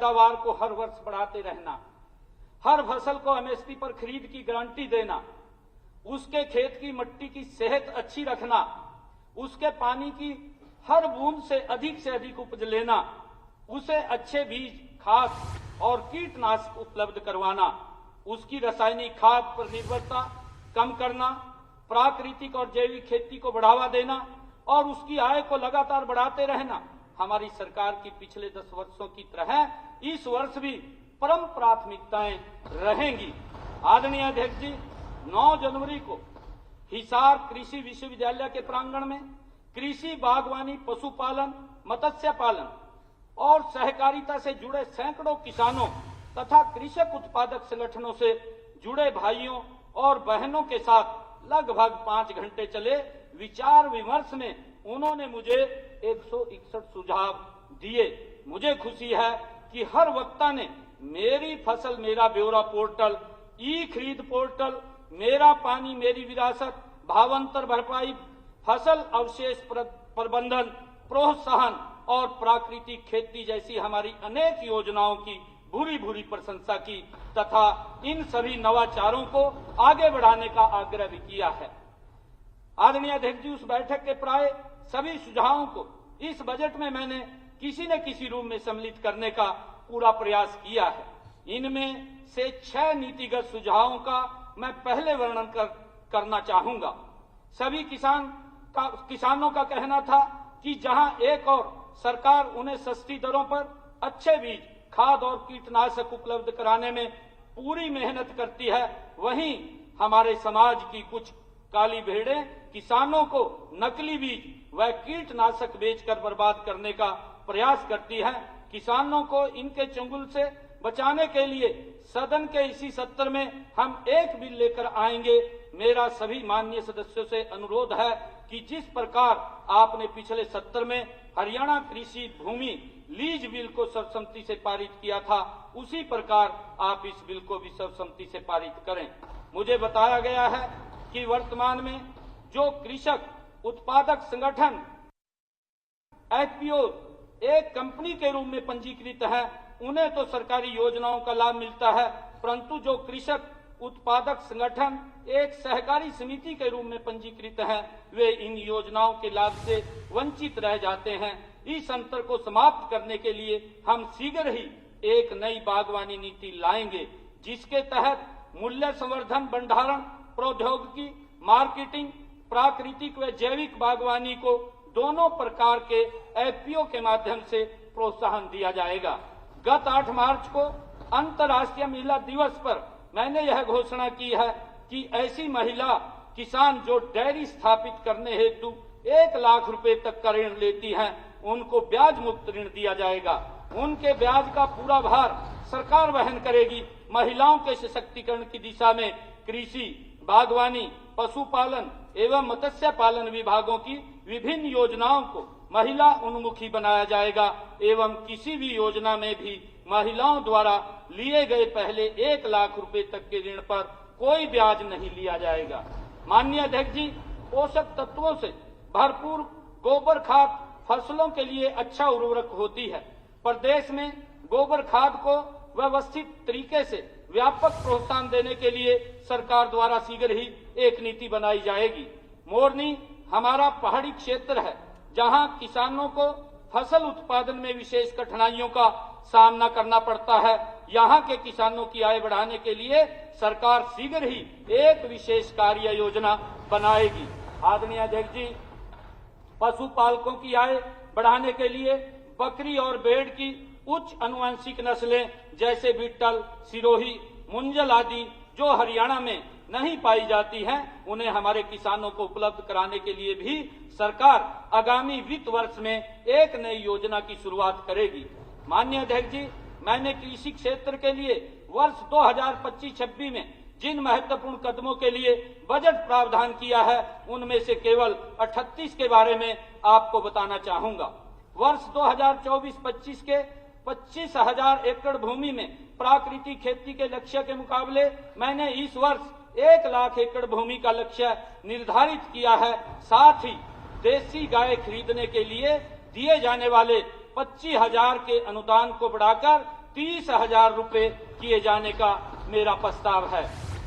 पैदावार को हर वर्ष बढ़ाते रहना, हर फसल को एमएसपी पर खरीद की गारंटी देना, उसके खेत की मिट्टी की सेहत अच्छी रखना, उसके पानी की हर बूंद से अधिक उपज लेना, उसे अच्छे बीज, खाद और कीटनाशक उपलब्ध करवाना, उसकी रासायनिक खाद पर निर्भरता कम करना, प्राकृतिक और जैविक खेती को बढ़ावा देना और उसकी आय को लगातार बढ़ाते रहना हमारी सरकार की पिछले 10 वर्षों की तरह इस वर्ष भी परम प्राथमिकताएं रहेंगी। आदरणीय अध्यक्ष जी, 9 जनवरी को हिसार कृषि विश्वविद्यालय के प्रांगण में कृषि, बागवानी, पशुपालन, मत्स्य पालन और सहकारिता से जुड़े सैकड़ों किसानों तथा कृषक उत्पादक संगठनों से जुड़े भाइयों और बहनों के साथ लगभग 5 घंटे चले विचार विमर्श में उन्होंने मुझे 161 सुझाव दिए। मुझे खुशी है कि हर वक्ता ने मेरी फसल मेरा ब्यौरा पोर्टल, ई खरीद पोर्टल, मेरा पानी मेरी विरासत, भावांतर भरपाई, फसल अवशेष प्रबंधन, प्रोत्साहन और प्राकृतिक खेती जैसी हमारी अनेक योजनाओं की भूरी प्रशंसा की तथा इन सभी नवाचारों को आगे बढ़ाने का आग्रह भी किया है। आदरणीय अध्यक्ष जी, उस बैठक के प्राय सभी सुझावों को इस बजट में मैंने किसी न किसी रूप में सम्मिलित करने का पूरा प्रयास किया है। इनमें से 6 नीतिगत सुझावों का मैं पहले वर्णन करना चाहूंगा। सभी किसानों का कहना था कि जहां एक और सरकार उन्हें सस्ती दरों पर अच्छे बीज, खाद और कीटनाशक उपलब्ध कराने में पूरी मेहनत करती है, वहीं हमारे समाज की कुछ काली भेड़ें किसानों को नकली बीज व कीटनाशक बेचकर बर्बाद करने का प्रयास करती हैं। किसानों को इनके चंगुल से बचाने के लिए सदन के इसी सत्र में हम एक बिल लेकर आएंगे। मेरा सभी माननीय सदस्यों से अनुरोध है कि जिस प्रकार आपने पिछले सत्र में हरियाणा कृषि भूमि लीज बिल को सर्वसम्मति से पारित किया था, उसी प्रकार आप इस बिल को भी सर्वसम्मति से पारित करें। मुझे बताया गया है कि वर्तमान में जो कृषक उत्पादक संगठन एफपीओ एक कंपनी के रूप में पंजीकृत है, उन्हें तो सरकारी योजनाओं का लाभ मिलता है, परंतु जो कृषक उत्पादक संगठन एक सहकारी समिति के रूप में पंजीकृत है, वे इन योजनाओं के लाभ से वंचित रह जाते हैं। इस अंतर को समाप्त करने के लिए हम शीघ्र ही एक नई बागवानी नीति लाएंगे, जिसके तहत मूल्य संवर्धन, भंडारण, प्रौद्योगिकी, मार्केटिंग, प्राकृतिक व जैविक बागवानी को दोनों प्रकार के एफपीओ के माध्यम से प्रोत्साहन दिया जाएगा। गत 8 मार्च को अंतर्राष्ट्रीय महिला दिवस पर मैंने यह घोषणा की है कि ऐसी महिला किसान जो डेयरी स्थापित करने हेतु 1 लाख रुपए तक का ऋण लेती हैं, उनको ब्याज मुक्त ऋण दिया जाएगा। उनके ब्याज का पूरा भार सरकार वहन करेगी। महिलाओं के सशक्तिकरण की दिशा में कृषि, बागवानी, पशुपालन एवं मत्स्य पालन विभागों की विभिन्न योजनाओं को महिला उन्मुखी बनाया जाएगा एवं किसी भी योजना में भी महिलाओं द्वारा लिए गए पहले 1 लाख रुपए तक के ऋण पर कोई ब्याज नहीं लिया जाएगा। माननीय अध्यक्ष जी, पोषक तत्वों से भरपूर गोबर खाद फसलों के लिए अच्छा उर्वरक होती है। प्रदेश में गोबर खाद को व्यवस्थित तरीके से व्यापक प्रोत्साहन देने के लिए सरकार द्वारा शीघ्र ही एक नीति बनाई जाएगी। मोरनी हमारा पहाड़ी क्षेत्र है, जहां किसानों को फसल उत्पादन में विशेष कठिनाइयों का सामना करना पड़ता है। यहां के किसानों की आय बढ़ाने के लिए सरकार शीघ्र ही एक विशेष कार्य योजना बनाएगी। आदरणीय अध्यक्ष जी, पशुपालकों की आय बढ़ाने के लिए बकरी और भेड़ की उच्च आनुवंशिक नस्लें जैसे बीटल, सिरोही, मुंजल आदि जो हरियाणा में नहीं पाई जाती हैं, उन्हें हमारे किसानों को उपलब्ध कराने के लिए भी सरकार आगामी वित्त वर्ष में एक नई योजना की शुरुआत करेगी। माननीय अध्यक्ष जी, मैंने कृषि क्षेत्र के लिए वर्ष 2025-26 में जिन महत्वपूर्ण कदमों के लिए बजट प्रावधान किया है, उनमें से केवल 38 के बारे में आपको बताना चाहूंगा। वर्ष 2024-25 के 25,000 एकड़ भूमि में प्राकृतिक खेती के लक्ष्य के मुकाबले मैंने इस वर्ष 1 लाख एकड़ भूमि का लक्ष्य निर्धारित किया है। साथ ही देसी गाय खरीदने के लिए दिए जाने वाले 25,000 के अनुदान को बढ़ाकर 30,000 रुपए किए जाने का मेरा प्रस्ताव है।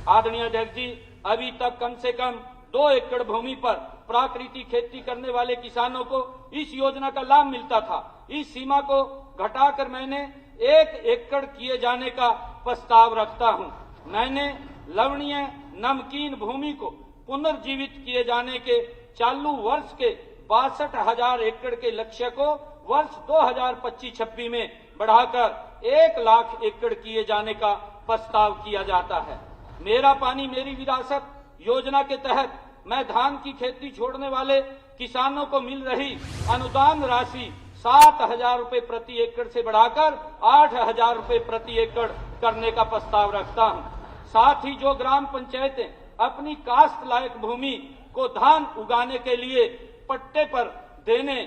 आदरणीय अध्यक्ष जी, अभी तक कम से कम 2 एकड़ भूमि पर प्राकृतिक खेती करने वाले किसानों को इस योजना का लाभ मिलता था। इस सीमा को घटाकर मैंने 1 एकड़ किए जाने का प्रस्ताव रखता हूं। मैंने लवणीय नमकीन भूमि को पुनर्जीवित किए जाने के चालू वर्ष के 62,000 एकड़ के लक्ष्य को वर्ष 2025-26 में बढ़ाकर 1 लाख एकड़ किए जाने का प्रस्ताव किया जाता है। मेरा पानी मेरी विरासत योजना के तहत मैं धान की खेती छोड़ने वाले किसानों को मिल रही अनुदान राशि 7,000 रुपए प्रति एकड़ से बढ़ाकर 8,000 रुपए प्रति एकड़ करने का प्रस्ताव रखता हूं। साथ ही जो ग्राम पंचायतें अपनी काश्त लायक भूमि को धान उगाने के लिए पट्टे पर देने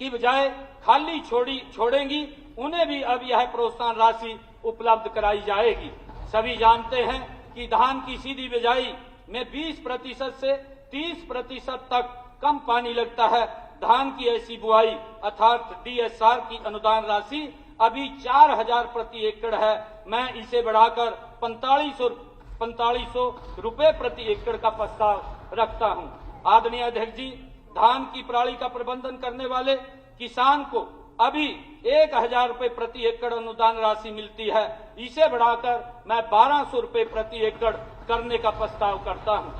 की बजाय खाली छोड़ेंगी, उन्हें भी अब यह प्रोत्साहन राशि उपलब्ध कराई जाएगी। सभी जानते हैं कि धान की सीधी बिजाई में 20% से 30% तक कम पानी लगता है। धान की ऐसी बुआई अर्थात DSR की अनुदान राशि अभी 4,000 प्रति एकड़ है। मैं इसे बढ़ाकर 4500 रुपए प्रति एकड़ का प्रस्ताव रखता हूं। आदरणीय अध्यक्ष जी, धान की पराली का प्रबंधन करने वाले किसान को अभी 1,000 रुपए प्रति एकड़ अनुदान राशि मिलती है। इसे बढ़ाकर मैं 1,200 रुपए प्रति एकड़ करने का प्रस्ताव करता हूं।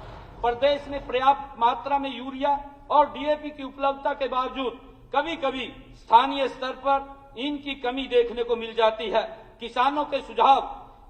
प्रदेश में पर्याप्त मात्रा में यूरिया और DAP की उपलब्धता के बावजूद कभी कभी स्थानीय स्तर पर इनकी कमी देखने को मिल जाती है। किसानों के सुझाव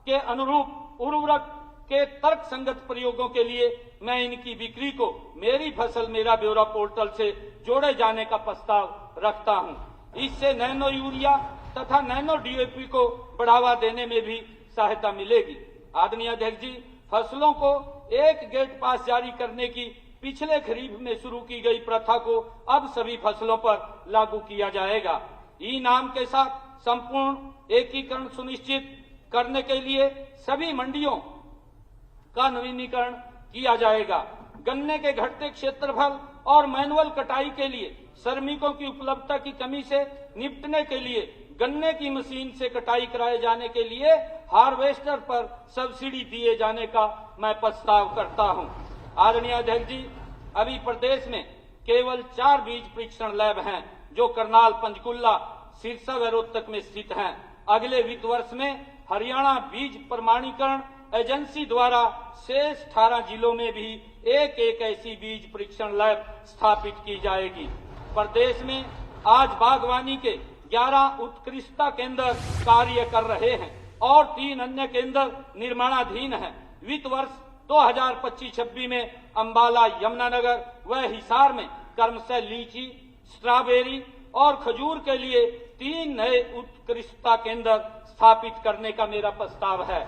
के अनुरूप उर्वरक के तर्क संगत प्रयोगों के लिए मैं इनकी बिक्री को मेरी फसल मेरा ब्यौरा पोर्टल से जोड़े जाने का प्रस्ताव रखता हूं। इससे नैनो यूरिया तथा नैनो DAP को बढ़ावा देने में भी सहायता मिलेगी। आदरणीय अध्यक्ष जी, फसलों को एक गेट पास जारी करने की पिछले खरीफ में शुरू की गई प्रथा को अब सभी फसलों पर लागू किया जाएगा। ई नाम के साथ संपूर्ण एकीकरण सुनिश्चित करने के लिए सभी मंडियों का नवीनीकरण किया जाएगा। गन्ने के घटते क्षेत्रफल और मैनुअल कटाई के लिए श्रमिकों की उपलब्धता की कमी से निपटने के लिए गन्ने की मशीन से कटाई कराए जाने के लिए हार्वेस्टर पर सब्सिडी दिए जाने का मैं प्रस्ताव करता हूं। आदरणीय अध्यक्ष जी, अभी प्रदेश में केवल 4 बीज परीक्षण लैब हैं जो करनाल, पंचकुला, सिरसा व रोहतक में स्थित हैं। अगले वित्त वर्ष में हरियाणा बीज प्रमाणीकरण एजेंसी द्वारा शेष 18 जिलों में भी एक ऐसी बीज परीक्षण लैब स्थापित की जाएगी। प्रदेश में आज बागवानी के 11 उत्कृष्टता केंद्र कार्य कर रहे हैं और 3 अन्य केंद्र निर्माणाधीन हैं। वित्त वर्ष 2025-26 में अंबाला, यमुनानगर व हिसार में क्रमशः लीची, स्ट्रॉबेरी और खजूर के लिए 3 नए उत्कृष्टता केंद्र स्थापित करने का मेरा प्रस्ताव है।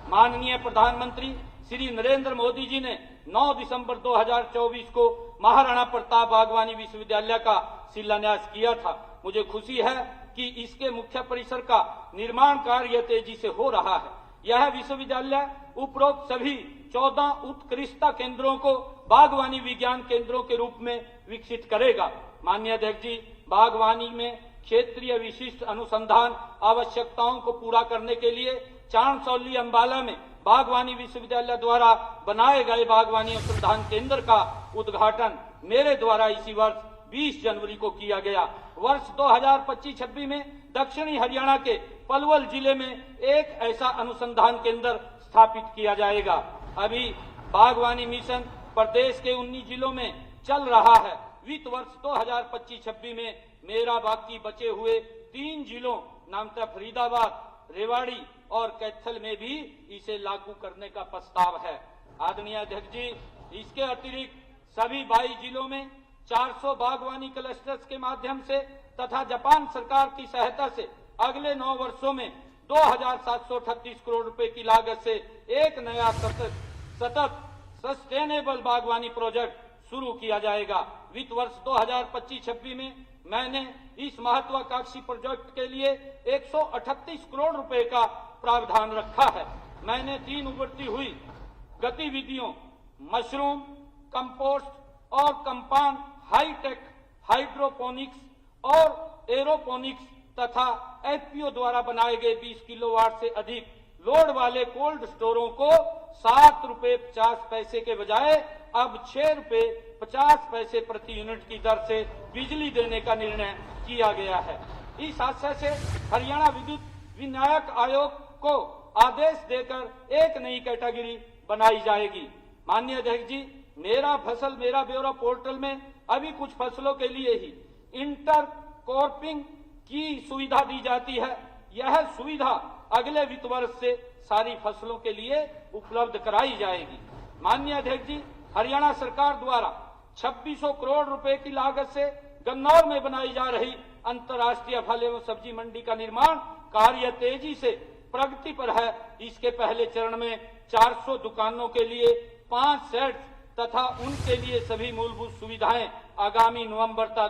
माननीय प्रधानमंत्री श्री नरेंद्र मोदी जी ने 9 दिसंबर 2024 को महाराणा प्रताप बागवानी विश्वविद्यालय का शिलान्यास किया था। मुझे खुशी है कि इसके मुख्य परिसर का निर्माण कार्य तेजी से हो रहा है। यह विश्वविद्यालय उपरोक्त सभी 14 उत्कृष्टता केंद्रों को बागवानी विज्ञान केंद्रों के रूप में विकसित करेगा। माननीय अध्यक्ष जी, बागवानी में क्षेत्रीय विशिष्ट अनुसंधान आवश्यकताओं को पूरा करने के लिए चांदसौली, अंबाला में बागवानी विश्वविद्यालय द्वारा बनाए गए बागवानी अनुसंधान केंद्र का उद्घाटन मेरे द्वारा इसी वर्ष 20 जनवरी को किया गया। वर्ष 2025-26 में दक्षिणी हरियाणा के पलवल जिले में एक ऐसा अनुसंधान केंद्र स्थापित किया जाएगा। अभी बागवानी मिशन प्रदेश के 19 जिलों में चल रहा है। वित्त वर्ष 2025-26 में मेरा बाकी बचे हुए 3 जिलों नामतः फरीदाबाद, रेवाड़ी और कैथल में भी इसे लागू करने का प्रस्ताव है। आदरणीय अध्यक्ष जी, इसके अतिरिक्त सभी 22 जिलों में 400 बागवानी क्लस्टर्स के माध्यम से तथा जापान सरकार की सहायता से अगले 9 वर्षों में 2,738 करोड़ रुपए की लागत से एक नया सतत सस्टेनेबल बागवानी प्रोजेक्ट शुरू किया जाएगा। वित्त वर्ष 2025-26 में मैंने इस महत्वाकांक्षी प्रोजेक्ट के लिए 138 करोड़ रुपए का प्रावधान रखा है। मैंने 3 उभरती हुई गतिविधियों मशरूम, कंपोस्ट और कंपाउंड हाईटेक हाइड्रोपोनिक्स और एरोपोनिक्स तथा एफपीओ द्वारा बनाए गए 20 किलोवाट से अधिक लोड वाले कोल्ड स्टोरों को 7 रुपए 50 पैसे के बजाय अब 6 रुपए 50 पैसे प्रति यूनिट की दर से बिजली देने का निर्णय किया गया है। इस आशय से हरियाणा विद्युत विनियामक आयोग को आदेश देकर एक नई कैटेगरी बनाई जाएगी। माननीय अध्यक्ष जी, मेरा फसल मेरा ब्यौरा पोर्टल में अभी कुछ फसलों के लिए ही इंटर क्रॉपिंग की सुविधा दी जाती है। यह सुविधा अगले वित्त वर्ष से सारी फसलों के लिए उपलब्ध कराई जाएगी। माननीय अध्यक्ष जी, हरियाणा सरकार द्वारा 2600 करोड़ रुपए की लागत से गन्नौर में बनाई जा रही अंतर्राष्ट्रीय फल एवं सब्जी मंडी का निर्माण कार्य तेजी से प्रगति पर है। इसके पहले चरण में 400 दुकानों के लिए 5 सेट तथा उनके लिए सभी मूलभूत सुविधाएं आगामी नवंबर तक